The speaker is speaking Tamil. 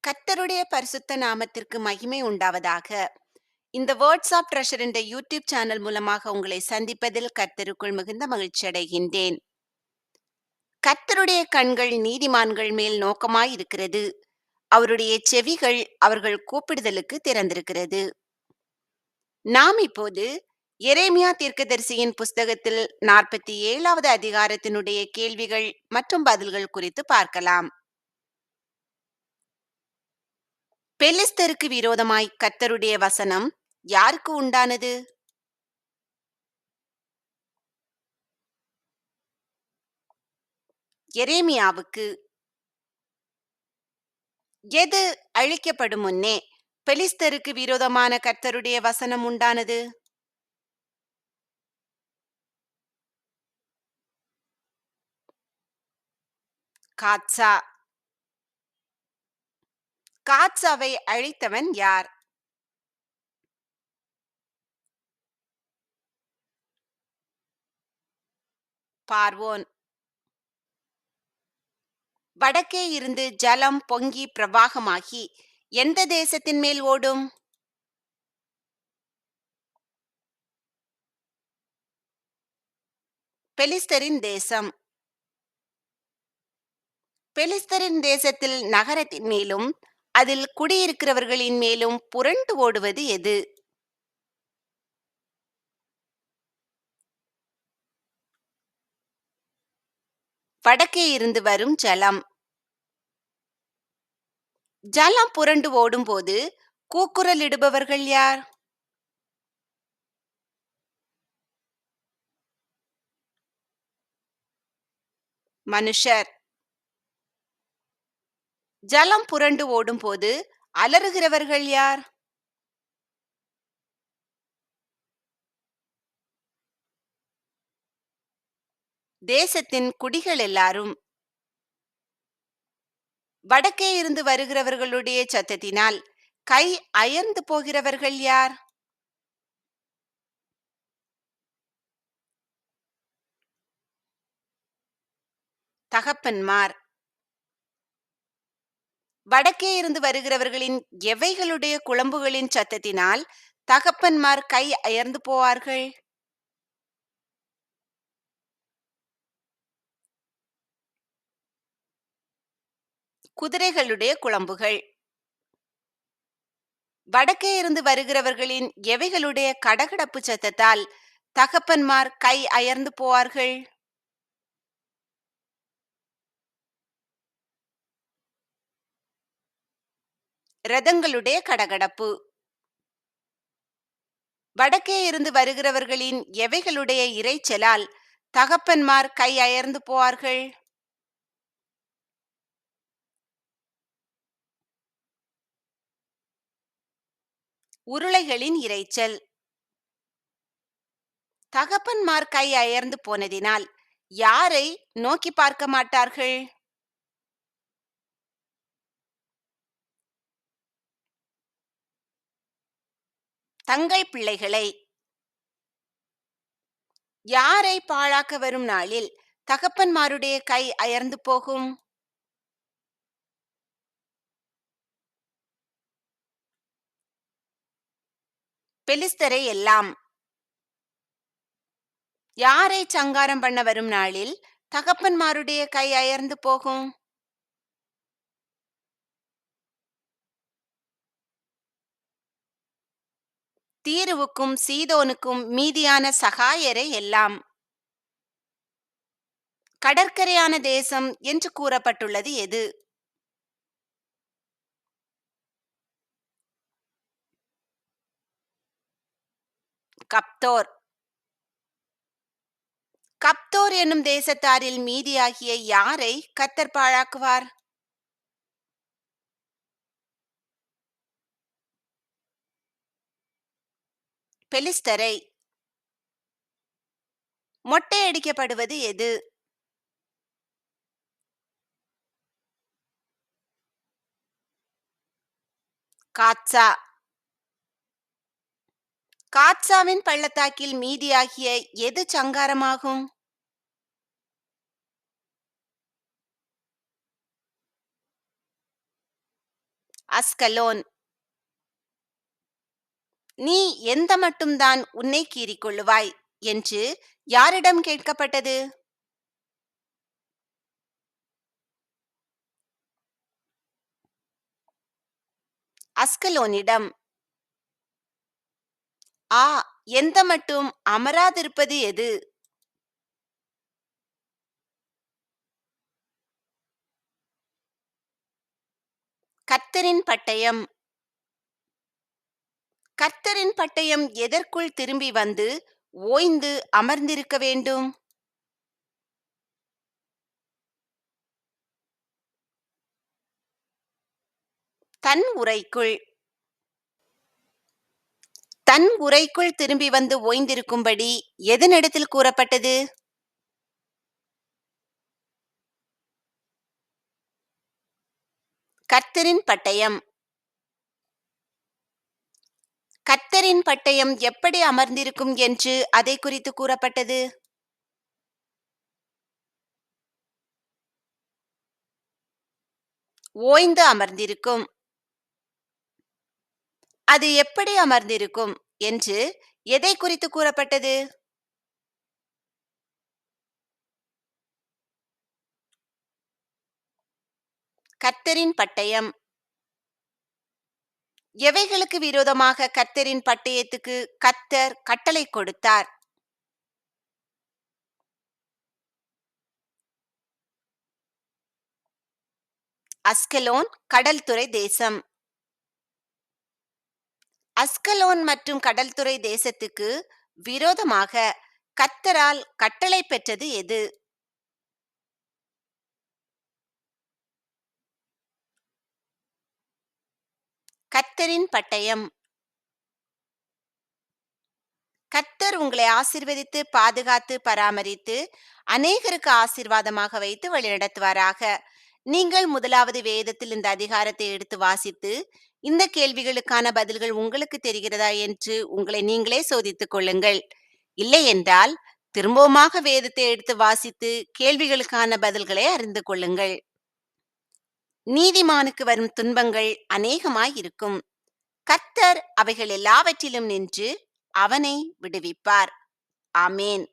கர்த்தருடைய பரிசுத்த நாமத்திற்கு மகிமை உண்டாவதாக. இந்த வேர்ட்ஸ் ஆஃப் ட்ரெஷர் என்ற யூடியூப் சேனல் மூலமாக உங்களை சந்திப்பதில் கர்த்தருக்குள் மிகுந்த மகிழ்ச்சி அடைகின்றேன். கர்த்தருடைய கண்கள் நீதிமான்கள் மேல் நோக்கமாய் இருக்கிறது. அவருடைய செவிகள் அவர்கள் கூப்பிடுதலுக்கு திறந்திருக்கிறது. நாம் இப்போது எரேமியா தீர்க்கதரிசியின் புஸ்தகத்தில் 47வது அதிகாரத்தினுடைய கேள்விகள் மற்றும் பதில்கள் குறித்து பார்க்கலாம். பெலிஸ்தருக்கு விரோதமாய் கர்த்தருடைய வசனம் யாருக்கு உண்டானது? எரேமியாவுக்கு. எது அழிக்கப்படும் முன்னே பெலிஸ்தருக்கு விரோதமான கர்த்தருடைய வசனம் உண்டானது? காத்சா. காத்சாவை அழித்தவன் யார்? பார்வோன். வடக்கே இருந்து ஜலம் பொங்கி பிரவாகமாகி எந்த தேசத்தின் மேல் ஓடும்? பெலிஸ்தரின் தேசம். பெலிஸ்தரின் தேசத்தில் நகரத்தின் மேலும் அதில் குடியிருக்கிறவர்களின் மேலும் புரண்டு ஓடுவது எது? வடக்கே இருந்து வரும் ஜலம். ஜலம் புரண்டு ஓடும்போது கூக்குரலிடுபவர்கள் யார்? மனுஷர். ஜலம் புரண்டு ஓடும்போது அலறுகிறவர்கள் யார்? தேசத்தின் குடிகள் எல்லாரும். வடக்கே இருந்து வருகிறவர்களுடைய சத்தத்தினால் கை அயர்ந்து போகிறவர்கள் யார்? தகப்பன்மார். வடக்கே இருந்து வருகிறவர்களின் எவைகளுடைய குளம்புகளின் சத்தத்தினால் தகப்பன்மார் கை அயர்ந்து போவார்கள்? குதிரைகளுடைய குளம்புகள். வடக்கே இருந்து வருகிறவர்களின் எவைகளுடைய கடகடப்பு சத்தத்தால் தகப்பன்மார் கை அயர்ந்து போவார்கள்? ரதங்களுடைய கடகடப்பு. வடக்கே இருந்து வருகிறவர்களின் எவைகளுடைய இரைச்சலால் தகப்பன்மார் கை அயர்ந்து போவார்கள்? உருளைகளின் இரைச்சல். தகப்பன்மார் கை அயர்ந்து போனதினால் யாரை நோக்கி பார்க்க மாட்டார்கள்? தங்கள் பிள்ளைகளை. யாரை பாழாக்க வரும் நாளில் தகப்பன்மாருடைய கை அயர்ந்து போகும்? பெலிஸ்தரை எல்லாம். யாரை சங்காரம் பண்ண வரும் நாளில் தகப்பன்மாருடைய கை அயர்ந்து போகும்? தீருவுக்கும் சீதோனுக்கும் மீதியான சகாயரை எல்லாம். கடற்கரையான தேசம் என்று கூறப்பட்டுள்ளது எது? கப்தோர். கப்தோர் என்னும் தேசத்தாரில் மீதியாகிய யாரை கர்த்தர் பாழாக்குவார்? பெலிஸ்தரை. மொட்டையடிக்கப்படுவது எது? காத்சா. காத்சாவின் பள்ளத்தாக்கில் மீதியாகிய எது சங்காரமாகும்? அஸ்கலோன். நீ எந்த மட்டும்தான் உன்னை கீறிக்கொள்ளுவாய் என்று யாரிடம் கேட்கப்பட்டது? அஸ்கலோனிடம். ஆ, எந்த மட்டும் அமராதிருப்பது எது? கர்த்தரின் பட்டயம். கர்த்தரின் பட்டயம் எதற்குள் திரும்பி வந்து ஓய்ந்து அமர்ந்திருக்க வேண்டும்? தன் உரைக்குள். தன் உரைக்குள் திரும்பி வந்து ஓய்ந்திருக்கும்படி எதனிடத்தில் கூறப்பட்டது? கர்த்தரின் பட்டயம். கர்த்தரின் பட்டயம் எப்படி அமர்ந்திருக்கும் என்று அதை குறித்து கூறப்பட்டது? ஓய்ந்து அமர்ந்திருக்கும். அது எப்படி அமர்ந்திருக்கும் என்று எதை குறித்து கூறப்பட்டது? கர்த்தரின் பட்டயம். எவைகளுக்கு விரோதமாக கர்த்தரின் பட்டயத்துக்கு கர்த்தர் கட்டளை கொடுத்தார்? அஸ்கலோன் கடல்துறை தேசம். அஸ்கலோன் மற்றும் கடல்துறை தேசத்துக்கு விரோதமாக கர்த்தரால் கட்டளை பெற்றது எது? கர்த்தரின் பட்டயம். கர்த்தர் உங்களை ஆசீர்வதித்து பாதுகாத்து பராமரித்து அநேகருக்கு ஆசீர்வாதமாக வைத்து வழிநடத்துவாராக. நீங்கள் முதலாவது வேதத்தில் இந்த அதிகாரத்தை எடுத்து வாசித்து இந்த கேள்விகளுக்கான பதில்கள் உங்களுக்கு தெரிகிறதா என்று உங்களை நீங்களே சோதித்துக் கொள்ளுங்கள். இல்லை என்றால் திரும்பவுமாக வேதத்தை எடுத்து வாசித்து கேள்விகளுக்கான பதில்களை அறிந்து கொள்ளுங்கள். நீதிமானுக்கு வரும் துன்பங்கள் அநேகமாயிருக்கும். கர்த்தர் அவைகள் எல்லாவற்றிலும் நின்று அவனை விடுவிப்பார். ஆமேன்.